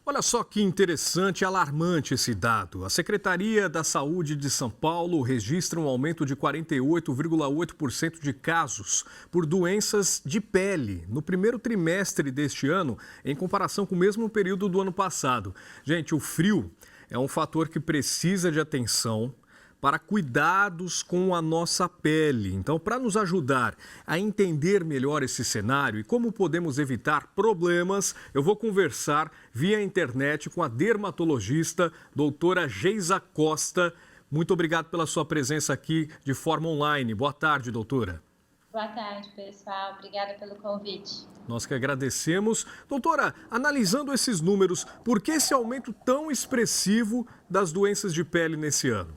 Olha só que interessante e alarmante esse dado. A Secretaria da Saúde de São Paulo registra um aumento de 48,8% de casos por doenças de pele no primeiro trimestre deste ano, em comparação com o mesmo período do ano passado. Gente, o frio é um fator que precisa de atenção para cuidados com a nossa pele. Então, para nos ajudar a entender melhor esse cenário e como podemos evitar problemas, eu vou conversar via internet com a dermatologista doutora Geisa Costa. Muito obrigado pela sua presença aqui de forma online. Boa tarde, doutora. Boa tarde, pessoal. Obrigada pelo convite. Nós que agradecemos. Doutora, analisando esses números, por que esse aumento tão expressivo das doenças de pele nesse ano?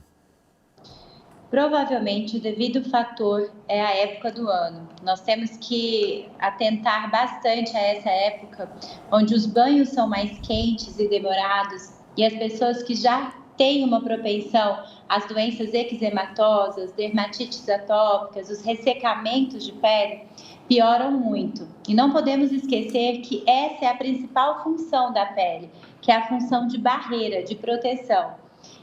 Provavelmente o devido fator é a época do ano. Nós temos que atentar bastante a essa época, onde os banhos são mais quentes e demorados e as pessoas que já têm uma propensão às doenças eczematosas, dermatites atópicas, os ressecamentos de pele, pioram muito. E não podemos esquecer que essa é a principal função da pele, que é a função de barreira, de proteção.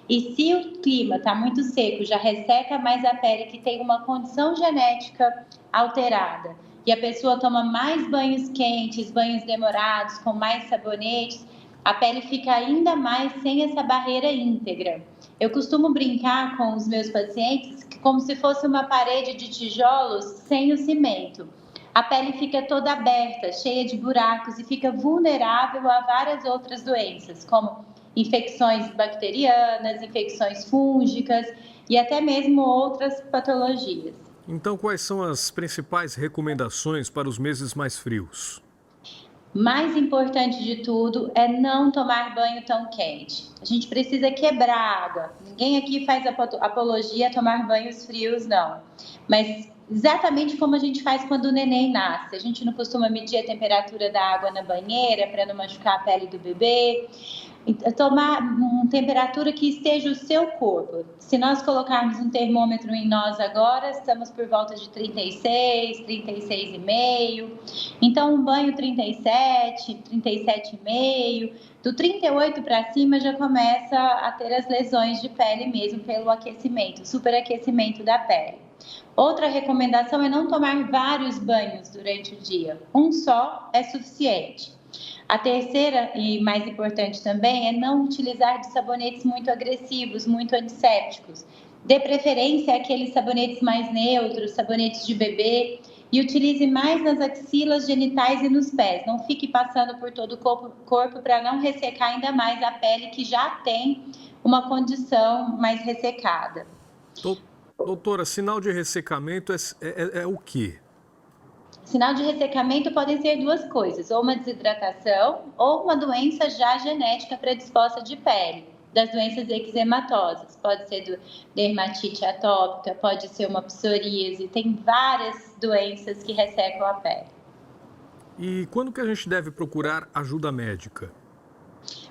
E se o clima está muito seco, já resseca mais a pele que tem uma condição genética alterada. E a pessoa toma mais banhos quentes, banhos demorados, com mais sabonetes, a pele fica ainda mais sem essa barreira íntegra. Eu costumo brincar com os meus pacientes como se fosse uma parede de tijolos sem o cimento. A pele fica toda aberta, cheia de buracos e fica vulnerável a várias outras doenças, como infecções bacterianas, infecções fúngicas e até mesmo outras patologias. Então, quais são as principais recomendações para os meses mais frios? Mais importante de tudo é não tomar banho tão quente. A gente precisa quebrar a água. Ninguém aqui faz apologia a tomar banhos frios, não. Mas exatamente como a gente faz quando o neném nasce. A gente não costuma medir a temperatura da água na banheira para não machucar a pele do bebê. Tomar uma temperatura que esteja o seu corpo. Se nós colocarmos um termômetro em nós agora, estamos por volta de 36, 36,5. Então, um banho 37, 37,5. Do 38 para cima já começa a ter as lesões de pele mesmo pelo aquecimento, superaquecimento da pele. Outra recomendação é não tomar vários banhos durante o dia. Um só é suficiente. A terceira e mais importante também é não utilizar de sabonetes muito agressivos, muito antissépticos. Dê preferência àqueles sabonetes mais neutros, sabonetes de bebê, e utilize mais nas axilas, genitais e nos pés. Não fique passando por todo o corpo para não ressecar ainda mais a pele que já tem uma condição mais ressecada. Doutora, sinal de ressecamento é o quê? Sinal de ressecamento podem ser duas coisas, ou uma desidratação ou uma doença já genética predisposta de pele, das doenças eczematosas. Pode ser dermatite atópica, pode ser uma psoríase, tem várias doenças que ressecam a pele. E quando que a gente deve procurar ajuda médica?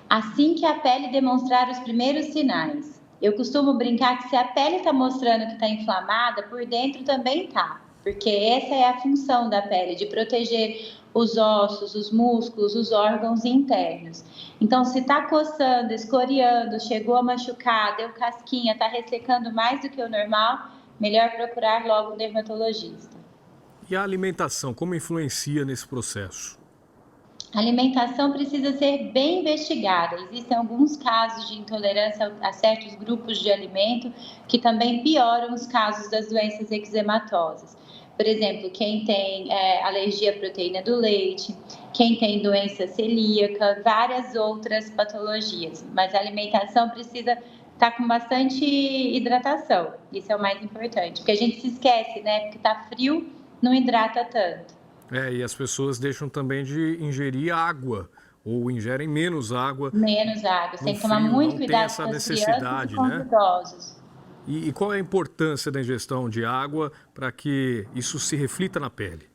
Assim que a pele demonstrar os primeiros sinais. Eu costumo brincar que se a pele está mostrando que está inflamada, por dentro também está. Porque essa é a função da pele, de proteger os ossos, os músculos, os órgãos internos. Então, se está coçando, escoriando, chegou a machucar, deu casquinha, está ressecando mais do que o normal, melhor procurar logo um dermatologista. E a alimentação, como influencia nesse processo? A alimentação precisa ser bem investigada. Existem alguns casos de intolerância a certos grupos de alimento que também pioram os casos das doenças eczematosas. Por exemplo, quem tem alergia à proteína do leite, quem tem doença celíaca, várias outras patologias. Mas a alimentação precisa estar com bastante hidratação. Isso é o mais importante, porque a gente se esquece, né? Porque está frio, não hidrata tanto. E as pessoas deixam também de ingerir água ou ingerem menos água Menos água. Você no tem que tomar frio, muito não tem cuidado essa com as crianças e necessidade, com os né? idosos. E qual é a importância da ingestão de água para que isso se reflita na pele?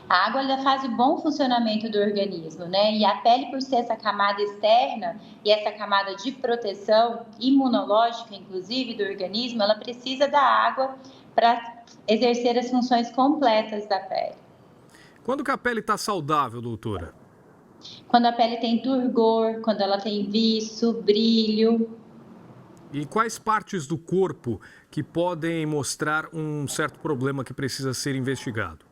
A água ela faz o bom funcionamento do organismo, né? E a pele, por ser essa camada externa e essa camada de proteção imunológica, inclusive, do organismo, ela precisa da água para exercer as funções completas da pele. Quando que a pele está saudável, doutora? Quando a pele tem turgor, quando ela tem viço, brilho. E quais partes do corpo que podem mostrar um certo problema que precisa ser investigado?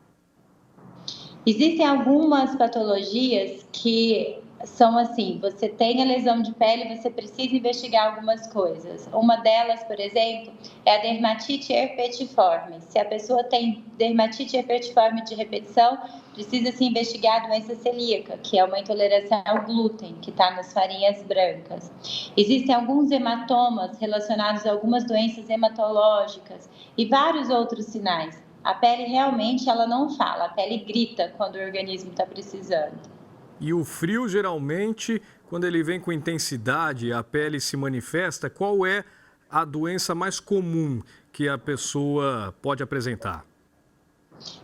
Existem algumas patologias que são assim, você tem a lesão de pele, você precisa investigar algumas coisas. Uma delas, por exemplo, é a dermatite herpetiforme. Se a pessoa tem dermatite herpetiforme de repetição, precisa se investigar a doença celíaca, que é uma intolerância ao glúten, que está nas farinhas brancas. Existem alguns hematomas relacionados a algumas doenças hematológicas e vários outros sinais. A pele realmente ela não fala, a pele grita quando o organismo está precisando. E o frio, geralmente, quando ele vem com intensidade, a pele se manifesta, qual é a doença mais comum que a pessoa pode apresentar?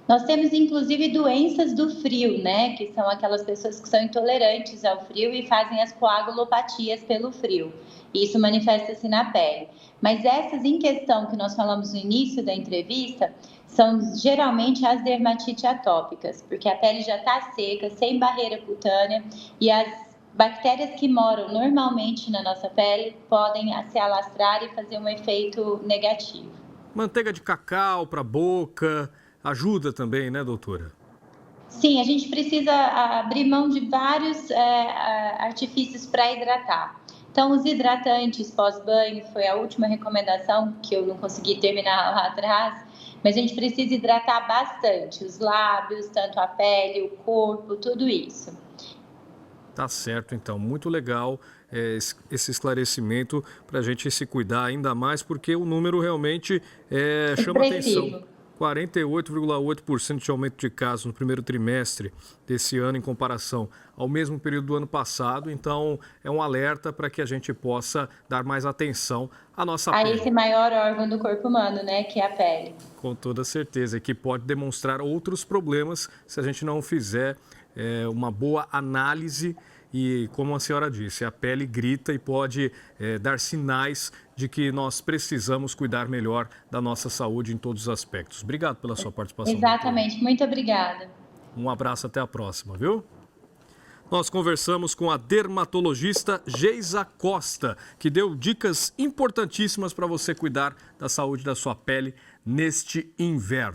Nós temos inclusive doenças do frio, né? Que são aquelas pessoas que são intolerantes ao frio e fazem as coagulopatias pelo frio. Isso manifesta-se na pele. Mas essas em questão que nós falamos no início da entrevista são geralmente as dermatites atópicas, porque a pele já está seca, sem barreira cutânea e as bactérias que moram normalmente na nossa pele podem se alastrar e fazer um efeito negativo. Manteiga de cacau para a boca ajuda também, né, doutora? Sim, a gente precisa abrir mão de vários artifícios para hidratar. Então, os hidratantes pós-banho foi a última recomendação que eu não consegui terminar lá atrás, mas a gente precisa hidratar bastante os lábios, tanto a pele, o corpo, tudo isso. Tá certo, então. Muito legal esse esclarecimento para a gente se cuidar ainda mais, porque o número realmente chama atenção. Expressivo. 48,8% de aumento de casos no primeiro trimestre desse ano em comparação ao mesmo período do ano passado. Então, é um alerta para que a gente possa dar mais atenção à nossa A pele. esse maior órgão do corpo humano, né, que é a pele. Com toda certeza, e que pode demonstrar outros problemas se a gente não fizer uma boa análise. E como a senhora disse, a pele grita e pode dar sinais de que nós precisamos cuidar melhor da nossa saúde em todos os aspectos. Obrigado pela sua participação. Exatamente, doutora. Muito obrigada. Um abraço, até a próxima, viu? Nós conversamos com a dermatologista Geisa Costa, que deu dicas importantíssimas para você cuidar da saúde da sua pele neste inverno.